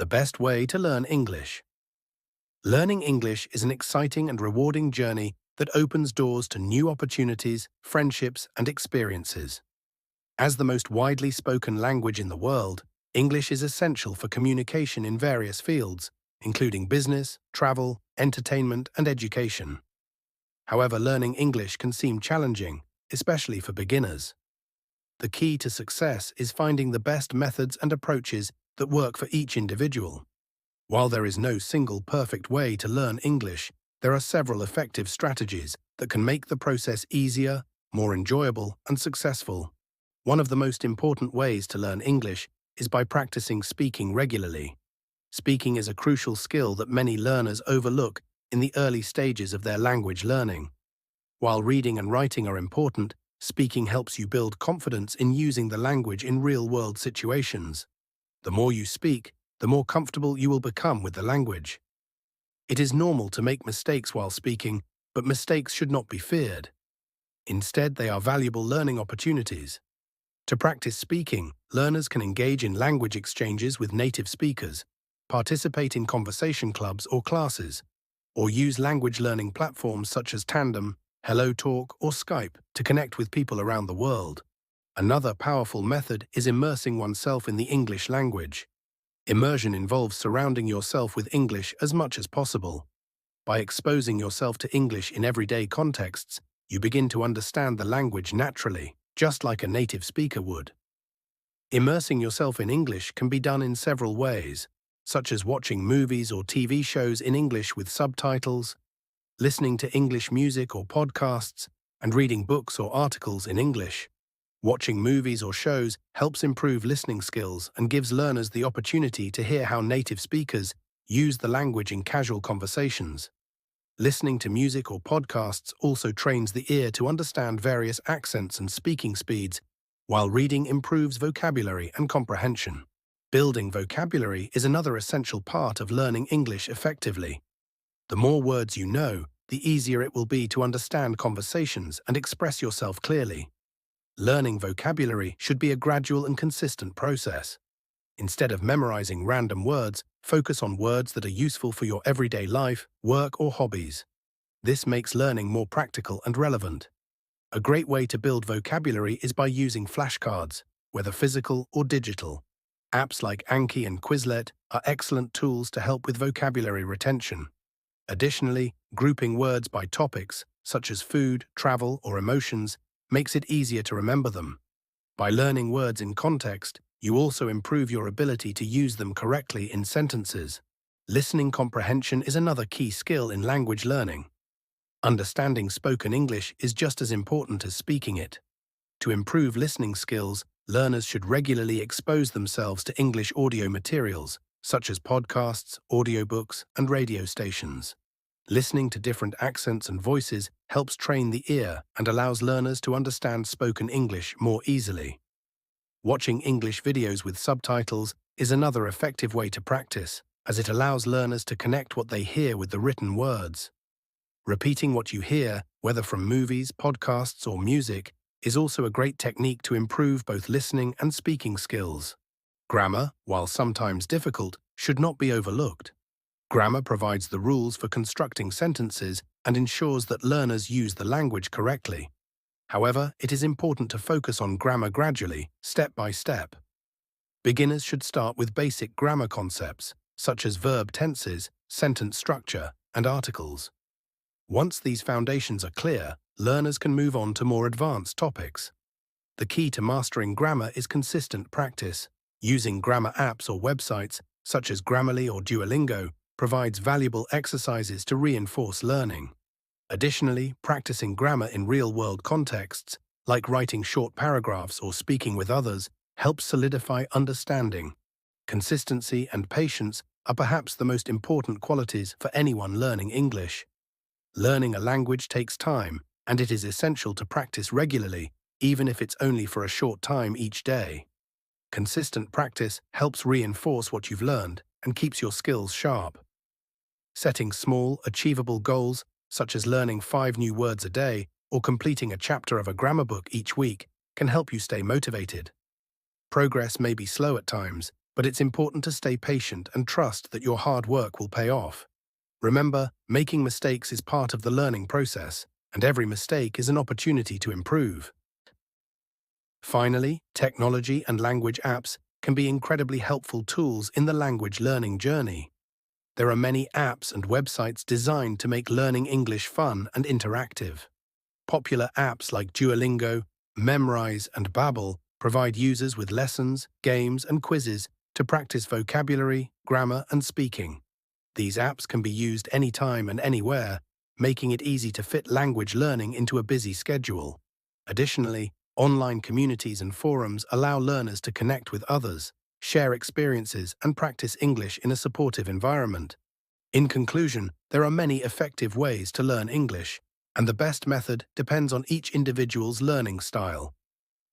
The best way to learn English. Learning English is an exciting and rewarding journey that opens doors to new opportunities, friendships, and experiences. As the most widely spoken language in the world, English is essential for communication in various fields, including business, travel, entertainment, and education. However, learning English can seem challenging, especially for beginners. The key to success is finding the best methods and approaches that work for each individual. While there is no single perfect way to learn English, there are several effective strategies that can make the process easier, more enjoyable, and successful. One of the most important ways to learn English is by practicing speaking regularly. Speaking is a crucial skill that many learners overlook in the early stages of their language learning. While reading and writing are important, speaking helps you build confidence in using the language in real-world situations. The more you speak, the more comfortable you will become with the language. It is normal to make mistakes while speaking, but mistakes should not be feared. Instead, they are valuable learning opportunities. To practice speaking, learners can engage in language exchanges with native speakers, participate in conversation clubs or classes, or use language learning platforms such as Tandem, HelloTalk, or Skype to connect with people around the world. Another powerful method is immersing oneself in the English language. Immersion involves surrounding yourself with English as much as possible. By exposing yourself to English in everyday contexts, you begin to understand the language naturally, just like a native speaker would. Immersing yourself in English can be done in several ways, such as watching movies or TV shows in English with subtitles, listening to English music or podcasts, and reading books or articles in English. Watching movies or shows helps improve listening skills and gives learners the opportunity to hear how native speakers use the language in casual conversations. Listening to music or podcasts also trains the ear to understand various accents and speaking speeds, while reading improves vocabulary and comprehension. Building vocabulary is another essential part of learning English effectively. The more words you know, the easier it will be to understand conversations and express yourself clearly. Learning vocabulary should be a gradual and consistent process. Instead of memorizing random words, focus on words that are useful for your everyday life, work, or hobbies. This makes learning more practical and relevant. A great way to build vocabulary is by using flashcards, whether physical or digital. Apps like Anki and Quizlet are excellent tools to help with vocabulary retention. Additionally, grouping words by topics, such as food, travel, or emotions, makes it easier to remember them. By learning words in context, you also improve your ability to use them correctly in sentences. Listening comprehension is another key skill in language learning. Understanding spoken English is just as important as speaking it. To improve listening skills, learners should regularly expose themselves to English audio materials, such as podcasts, audiobooks, and radio stations. Listening to different accents and voices helps train the ear and allows learners to understand spoken English more easily. Watching English videos with subtitles is another effective way to practice, as it allows learners to connect what they hear with the written words. Repeating what you hear, whether from movies, podcasts, or music, is also a great technique to improve both listening and speaking skills. Grammar, while sometimes difficult, should not be overlooked. Grammar provides the rules for constructing sentences and ensures that learners use the language correctly. However, it is important to focus on grammar gradually, step by step. Beginners should start with basic grammar concepts, such as verb tenses, sentence structure, and articles. Once these foundations are clear, learners can move on to more advanced topics. The key to mastering grammar is consistent practice. Using grammar apps or websites, such as Grammarly or Duolingo, provides valuable exercises to reinforce learning. Additionally, practicing grammar in real-world contexts, like writing short paragraphs or speaking with others, helps solidify understanding. Consistency and patience are perhaps the most important qualities for anyone learning English. Learning a language takes time, and it is essential to practice regularly, even if it's only for a short time each day. Consistent practice helps reinforce what you've learned and keeps your skills sharp. Setting small, achievable goals, such as learning 5 new words a day or completing a chapter of a grammar book each week, can help you stay motivated. Progress may be slow at times, but it's important to stay patient and trust that your hard work will pay off. Remember, making mistakes is part of the learning process, and every mistake is an opportunity to improve. Finally, technology and language apps can be incredibly helpful tools in the language learning journey. There are many apps and websites designed to make learning English fun and interactive. Popular apps like Duolingo, Memrise, and Babbel provide users with lessons, games, and quizzes to practice vocabulary, grammar, and speaking. These apps can be used anytime and anywhere, making it easy to fit language learning into a busy schedule. Additionally, online communities and forums allow learners to connect with others, share experiences, and practice English in a supportive environment. In conclusion, there are many effective ways to learn English, and the best method depends on each individual's learning style.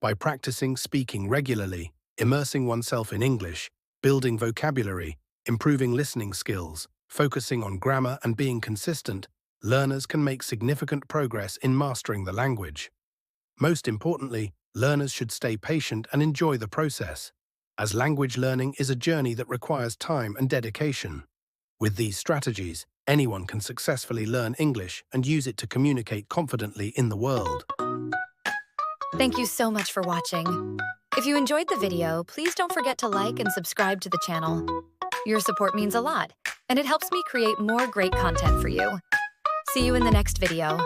By practicing speaking regularly, immersing oneself in English, building vocabulary, improving listening skills, focusing on grammar, and being consistent, learners can make significant progress in mastering the language. Most importantly, learners should stay patient and enjoy the process, as language learning is a journey that requires time and dedication. With these strategies, anyone can successfully learn English and use it to communicate confidently in the world. Thank you so much for watching. If you enjoyed the video, please don't forget to like and subscribe to the channel. Your support means a lot, and it helps me create more great content for you. See you in the next video.